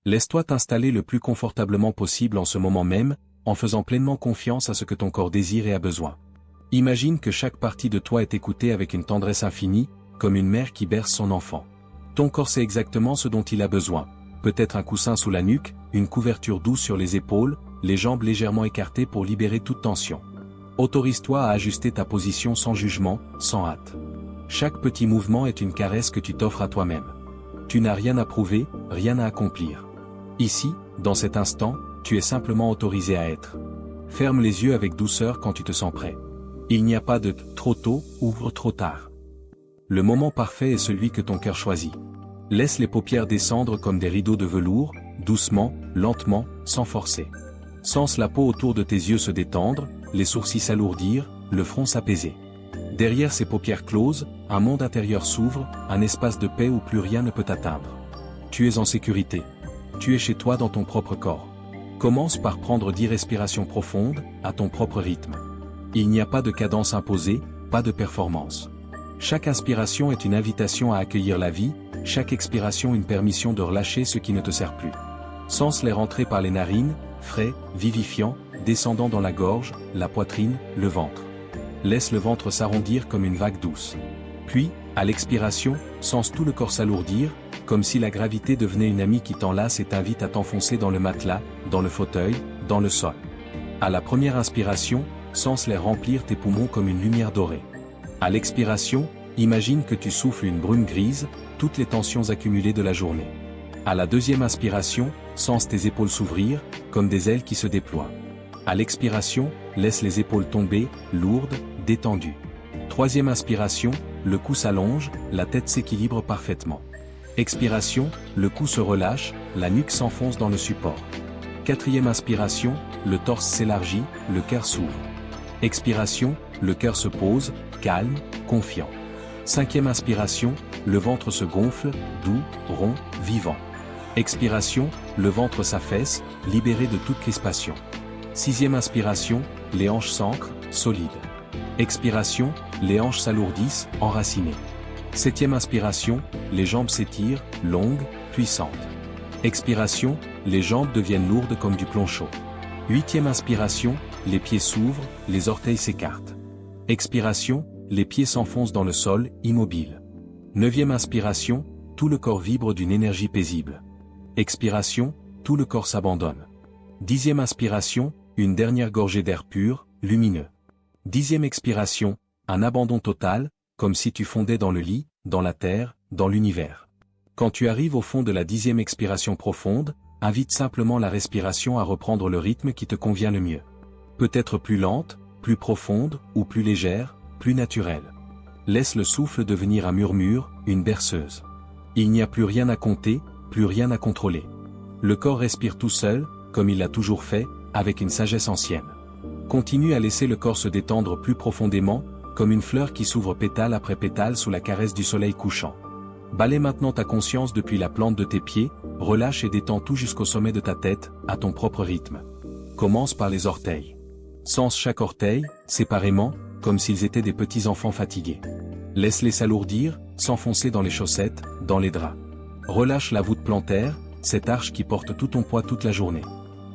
Laisse-toi t'installer le plus confortablement possible en ce moment même, en faisant pleinement confiance à ce que ton corps désire et a besoin. Imagine que chaque partie de toi est écoutée avec une tendresse infinie, comme une mère qui berce son enfant. Ton corps sait exactement ce dont il a besoin. Peut-être un coussin sous la nuque, une couverture douce sur les épaules, les jambes légèrement écartées pour libérer toute tension. Autorise-toi à ajuster ta position sans jugement, sans hâte. Chaque petit mouvement est une caresse que tu t'offres à toi-même. Tu n'as rien à prouver, rien à accomplir. Ici, dans cet instant, tu es simplement autorisé à être. Ferme les yeux avec douceur quand tu te sens prêt. Il n'y a pas de « trop tôt » ou « trop tard ». Le moment parfait est celui que ton cœur choisit. Laisse les paupières descendre comme des rideaux de velours, doucement, lentement, sans forcer. Sens la peau autour de tes yeux se détendre, les sourcils s'alourdir, le front s'apaiser. Derrière ces paupières closes, un monde intérieur s'ouvre, un espace de paix où plus rien ne peut t'atteindre. Tu es en sécurité. Tu es chez toi dans ton propre corps. Commence par prendre 10 respirations profondes, à ton propre rythme. Il n'y a pas de cadence imposée, pas de performance. Chaque inspiration est une invitation à accueillir la vie, chaque expiration une permission de relâcher ce qui ne te sert plus. Sens les rentrer par les narines, frais, vivifiants, descendant dans la gorge, la poitrine, le ventre. Laisse le ventre s'arrondir comme une vague douce. Puis, à l'expiration, sens tout le corps s'alourdir, comme si la gravité devenait une amie qui t'enlace et t'invite à t'enfoncer dans le matelas, dans le fauteuil, dans le sol. À la première inspiration, sens les remplir tes poumons comme une lumière dorée. À l'expiration, imagine que tu souffles une brume grise, toutes les tensions accumulées de la journée. À la deuxième inspiration, sens tes épaules s'ouvrir, comme des ailes qui se déploient. À l'expiration, laisse les épaules tomber, lourdes, détendues. Troisième inspiration, le cou s'allonge, la tête s'équilibre parfaitement. Expiration, le cou se relâche, la nuque s'enfonce dans le support. Quatrième inspiration, le torse s'élargit, le cœur s'ouvre. Expiration, le cœur se pose, calme, confiant. Cinquième inspiration, le ventre se gonfle, doux, rond, vivant. Expiration, le ventre s'affaisse, libéré de toute crispation. Sixième inspiration, les hanches s'ancrent, solides. Expiration, les hanches s'alourdissent, enracinées. Septième inspiration, les jambes s'étirent, longues, puissantes. Expiration, les jambes deviennent lourdes comme du plomb chaud. Huitième inspiration, les pieds s'ouvrent, les orteils s'écartent. Expiration, les pieds s'enfoncent dans le sol, immobiles. Neuvième inspiration, tout le corps vibre d'une énergie paisible. Expiration, tout le corps s'abandonne. Dixième inspiration, une dernière gorgée d'air pur, lumineux. Dixième expiration, un abandon total, comme si tu fondais dans le lit, dans la terre, dans l'univers. Quand tu arrives au fond de la dixième expiration profonde, invite simplement la respiration à reprendre le rythme qui te convient le mieux. Peut-être plus lente, plus profonde, ou plus légère, plus naturelle. Laisse le souffle devenir un murmure, une berceuse. Il n'y a plus rien à compter, plus rien à contrôler. Le corps respire tout seul, comme il l'a toujours fait, avec une sagesse ancienne. Continue à laisser le corps se détendre plus profondément, comme une fleur qui s'ouvre pétale après pétale sous la caresse du soleil couchant. Balaie maintenant ta conscience depuis la plante de tes pieds, relâche et détends tout jusqu'au sommet de ta tête, à ton propre rythme. Commence par les orteils. Sens chaque orteil, séparément, comme s'ils étaient des petits enfants fatigués. Laisse-les s'alourdir, s'enfoncer dans les chaussettes, dans les draps. Relâche la voûte plantaire, cette arche qui porte tout ton poids toute la journée.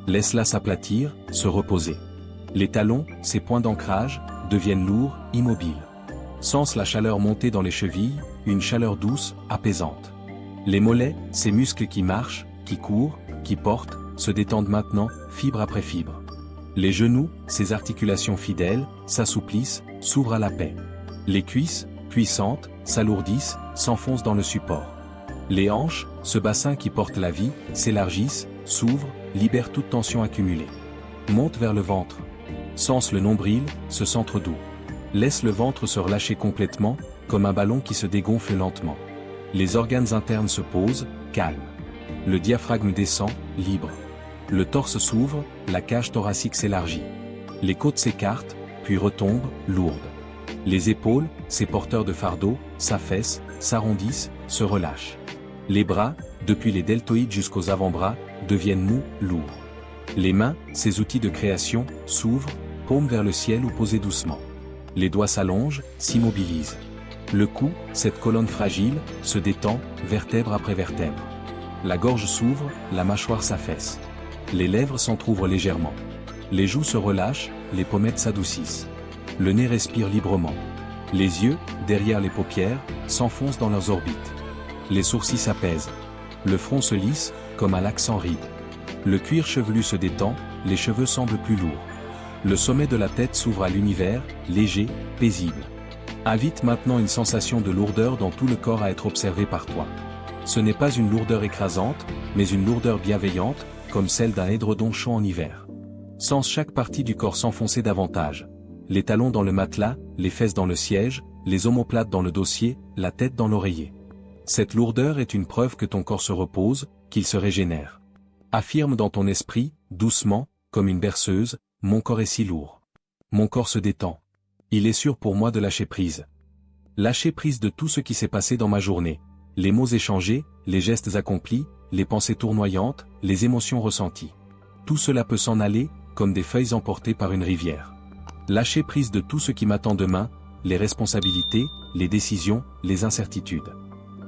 Laisse-la s'aplatir, se reposer. Les talons, ces points d'ancrage, deviennent lourds, immobiles. Sens la chaleur monter dans les chevilles, une chaleur douce, apaisante. Les mollets, ces muscles qui marchent, qui courent, qui portent, se détendent maintenant, fibre après fibre. Les genoux, ces articulations fidèles, s'assouplissent, s'ouvrent à la paix. Les cuisses, puissantes, s'alourdissent, s'enfoncent dans le support. Les hanches, ce bassin qui porte la vie, s'élargissent, s'ouvrent, libèrent toute tension accumulée. Monte vers le ventre. Sens le nombril, ce centre doux. Laisse le ventre se relâcher complètement, comme un ballon qui se dégonfle lentement. Les organes internes se posent, calmes. Le diaphragme descend, libre. Le torse s'ouvre, la cage thoracique s'élargit. Les côtes s'écartent, puis retombent, lourdes. Les épaules, ces porteurs de fardeau, s'affaissent, s'arrondissent, se relâchent. Les bras, depuis les deltoïdes jusqu'aux avant-bras, deviennent mous, lourds. Les mains, ces outils de création, s'ouvrent, paume vers le ciel ou posés doucement. Les doigts s'allongent, s'immobilisent. Le cou, cette colonne fragile, se détend, vertèbre après vertèbre. La gorge s'ouvre, la mâchoire s'affaisse. Les lèvres s'entr'ouvrent légèrement. Les joues se relâchent, les pommettes s'adoucissent. Le nez respire librement. Les yeux, derrière les paupières, s'enfoncent dans leurs orbites. Les sourcils s'apaisent. Le front se lisse, comme un lac sans rides. Le cuir chevelu se détend, les cheveux semblent plus lourds. Le sommet de la tête s'ouvre à l'univers, léger, paisible. Invite maintenant une sensation de lourdeur dans tout le corps à être observé par toi. Ce n'est pas une lourdeur écrasante, mais une lourdeur bienveillante, comme celle d'un édredon chaud en hiver. Sens chaque partie du corps s'enfoncer davantage. Les talons dans le matelas, les fesses dans le siège, les omoplates dans le dossier, la tête dans l'oreiller. Cette lourdeur est une preuve que ton corps se repose, qu'il se régénère. Affirme dans ton esprit, doucement, comme une berceuse, mon corps est si lourd. Mon corps se détend. Il est sûr pour moi de lâcher prise. Lâcher prise de tout ce qui s'est passé dans ma journée. Les mots échangés, les gestes accomplis, les pensées tournoyantes, les émotions ressenties. Tout cela peut s'en aller, comme des feuilles emportées par une rivière. Lâcher prise de tout ce qui m'attend demain, les responsabilités, les décisions, les incertitudes.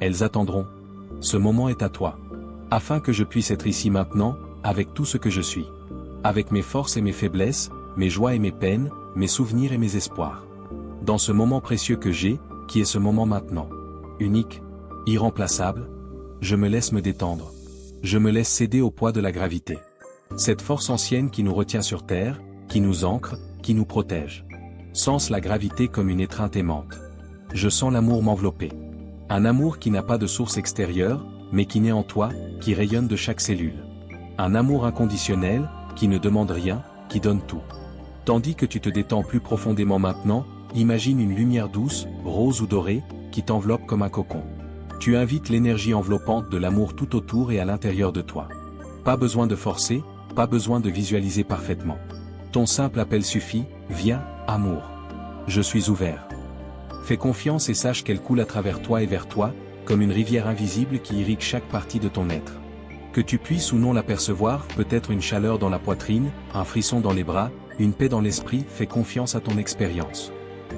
Elles attendront. Ce moment est à toi. Afin que je puisse être ici maintenant, avec tout ce que je suis. Avec mes forces et mes faiblesses, mes joies et mes peines, mes souvenirs et mes espoirs. Dans ce moment précieux que j'ai, qui est ce moment maintenant. Unique, irremplaçable, je me laisse me détendre. Je me laisse céder au poids de la gravité. Cette force ancienne qui nous retient sur terre, qui nous ancre, qui nous protège. Sens la gravité comme une étreinte aimante. Je sens l'amour m'envelopper. Un amour qui n'a pas de source extérieure, mais qui naît en toi, qui rayonne de chaque cellule. Un amour inconditionnel, qui ne demande rien, qui donne tout. Tandis que tu te détends plus profondément maintenant, imagine une lumière douce, rose ou dorée, qui t'enveloppe comme un cocon. Tu invites l'énergie enveloppante de l'amour tout autour et à l'intérieur de toi. Pas besoin de forcer, pas besoin de visualiser parfaitement. Ton simple appel suffit, viens, amour. Je suis ouvert. Fais confiance et sache qu'elle coule à travers toi et vers toi, comme une rivière invisible qui irrigue chaque partie de ton être. Que tu puisses ou non l'apercevoir, peut-être une chaleur dans la poitrine, un frisson dans les bras, une paix dans l'esprit, fais confiance à ton expérience.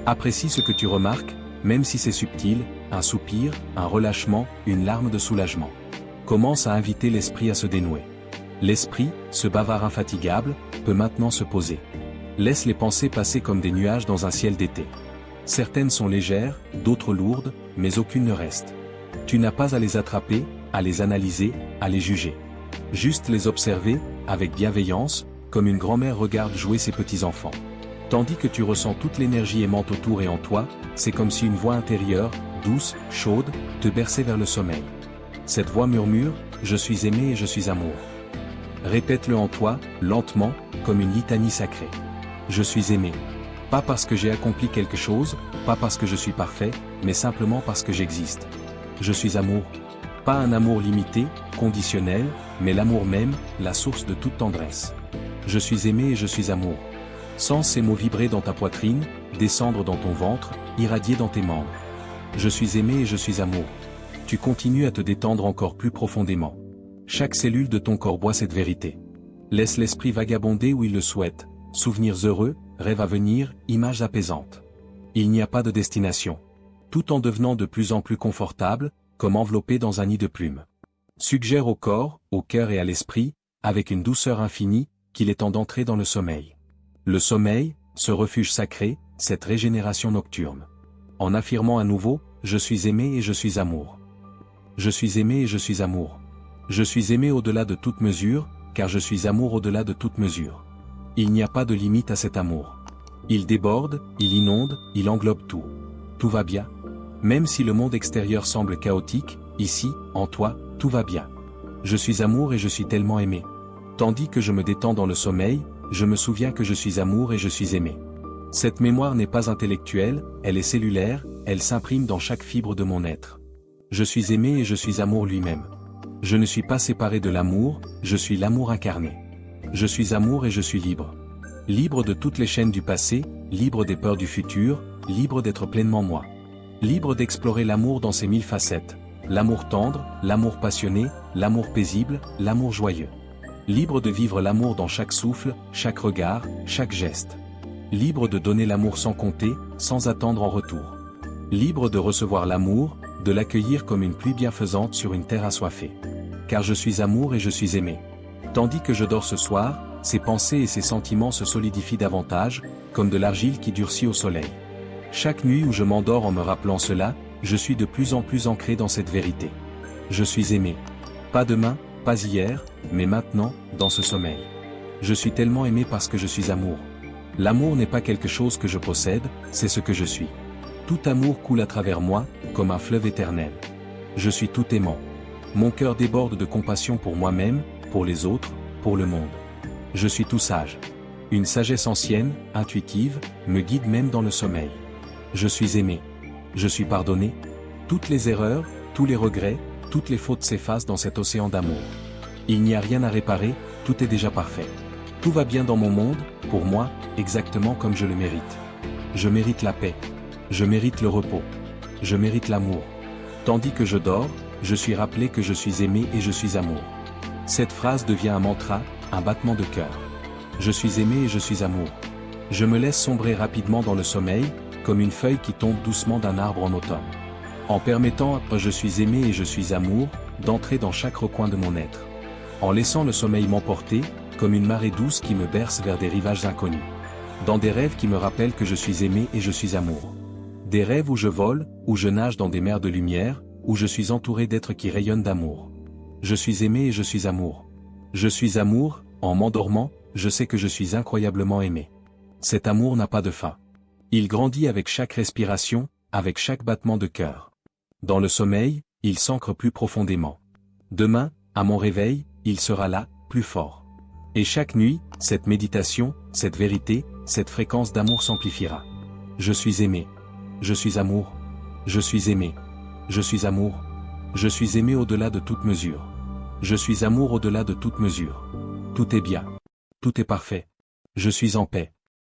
Apprécie ce que tu remarques, même si c'est subtil, un soupir, un relâchement, une larme de soulagement. Commence à inviter l'esprit à se dénouer. L'esprit, ce bavard infatigable, peut maintenant se poser. Laisse les pensées passer comme des nuages dans un ciel d'été. Certaines sont légères, d'autres lourdes, mais aucune ne reste. Tu n'as pas à les attraper, à les analyser, à les juger. Juste les observer, avec bienveillance, comme une grand-mère regarde jouer ses petits-enfants. Tandis que tu ressens toute l'énergie aimante autour et en toi, c'est comme si une voix intérieure, douce, chaude, te berçait vers le sommeil. Cette voix murmure, « Je suis aimé et je suis amour ». Répète-le en toi, lentement, comme une litanie sacrée. Je suis aimé. Pas parce que j'ai accompli quelque chose, pas parce que je suis parfait, mais simplement parce que j'existe. Je suis amour. Pas un amour limité, conditionnel, mais l'amour même, la source de toute tendresse. Je suis aimé et je suis amour. Sens ces mots vibrer dans ta poitrine, descendre dans ton ventre, irradier dans tes membres. Je suis aimé et je suis amour. Tu continues à te détendre encore plus profondément. Chaque cellule de ton corps boit cette vérité. Laisse l'esprit vagabonder où il le souhaite, souvenirs heureux, rêves à venir, images apaisantes. Il n'y a pas de destination. Tout en devenant de plus en plus confortable, comme enveloppé dans un nid de plumes. Suggère au corps, au cœur et à l'esprit, avec une douceur infinie, qu'il est temps d'entrer dans le sommeil. Le sommeil, ce refuge sacré, cette régénération nocturne. En affirmant à nouveau, je suis aimé et je suis amour. Je suis aimé et je suis amour. Je suis aimé au-delà de toute mesure, car je suis amour au-delà de toute mesure. Il n'y a pas de limite à cet amour. Il déborde, il inonde, il englobe tout. Tout va bien. Même si le monde extérieur semble chaotique, ici, en toi, tout va bien. Je suis amour et je suis tellement aimé. Tandis que je me détends dans le sommeil, je me souviens que je suis amour et je suis aimé. Cette mémoire n'est pas intellectuelle, elle est cellulaire, elle s'imprime dans chaque fibre de mon être. Je suis aimé et je suis amour lui-même. Je ne suis pas séparé de l'amour, je suis l'amour incarné. Je suis amour et je suis libre. Libre de toutes les chaînes du passé, libre des peurs du futur, libre d'être pleinement moi. Libre d'explorer l'amour dans ses 1000 facettes. L'amour tendre, l'amour passionné, l'amour paisible, l'amour joyeux. Libre de vivre l'amour dans chaque souffle, chaque regard, chaque geste. Libre de donner l'amour sans compter, sans attendre en retour. Libre de recevoir l'amour, de l'accueillir comme une pluie bienfaisante sur une terre assoiffée. car je suis amour et je suis aimé. Tandis que je dors ce soir, ces pensées et ces sentiments se solidifient davantage, comme de l'argile qui durcit au soleil. Chaque nuit où je m'endors en me rappelant cela, je suis de plus en plus ancré dans cette vérité. Je suis aimé. Pas demain, pas hier, mais maintenant, dans ce sommeil. Je suis tellement aimé parce que je suis amour. L'amour n'est pas quelque chose que je possède, c'est ce que je suis. Tout amour coule à travers moi, comme un fleuve éternel. Je suis tout aimant. Mon cœur déborde de compassion pour moi-même, pour les autres, pour le monde. Je suis tout sage. Une sagesse ancienne, intuitive, me guide même dans le sommeil. Je suis aimé. Je suis pardonné. Toutes les erreurs, tous les regrets, toutes les fautes s'effacent dans cet océan d'amour. Il n'y a rien à réparer, tout est déjà parfait. Tout va bien dans mon monde, pour moi, exactement comme je le mérite. Je mérite la paix. Je mérite le repos. Je mérite l'amour. Tandis que je dors, je suis rappelé que je suis aimé et je suis amour. Cette phrase devient un mantra, un battement de cœur. Je suis aimé et je suis amour. Je me laisse sombrer rapidement dans le sommeil, comme une feuille qui tombe doucement d'un arbre en automne. En permettant à je suis aimé et je suis amour, d'entrer dans chaque recoin de mon être. En laissant le sommeil m'emporter, comme une marée douce qui me berce vers des rivages inconnus. Dans des rêves qui me rappellent que je suis aimé et je suis amour. Des rêves où je vole, où je nage dans des mers de lumière, où je suis entouré d'êtres qui rayonnent d'amour. Je suis aimé et je suis amour. Je suis amour, en m'endormant, je sais que je suis incroyablement aimé. Cet amour n'a pas de fin. Il grandit avec chaque respiration, avec chaque battement de cœur. Dans le sommeil, il s'ancre plus profondément. Demain, à mon réveil, il sera là, plus fort. Et chaque nuit, cette méditation, cette vérité, cette fréquence d'amour s'amplifiera. Je suis aimé. Je suis amour. Je suis aimé. Je suis amour. Je suis aimé au-delà de toute mesure. Je suis amour au-delà de toute mesure. Tout est bien. Tout est parfait. Je suis en paix.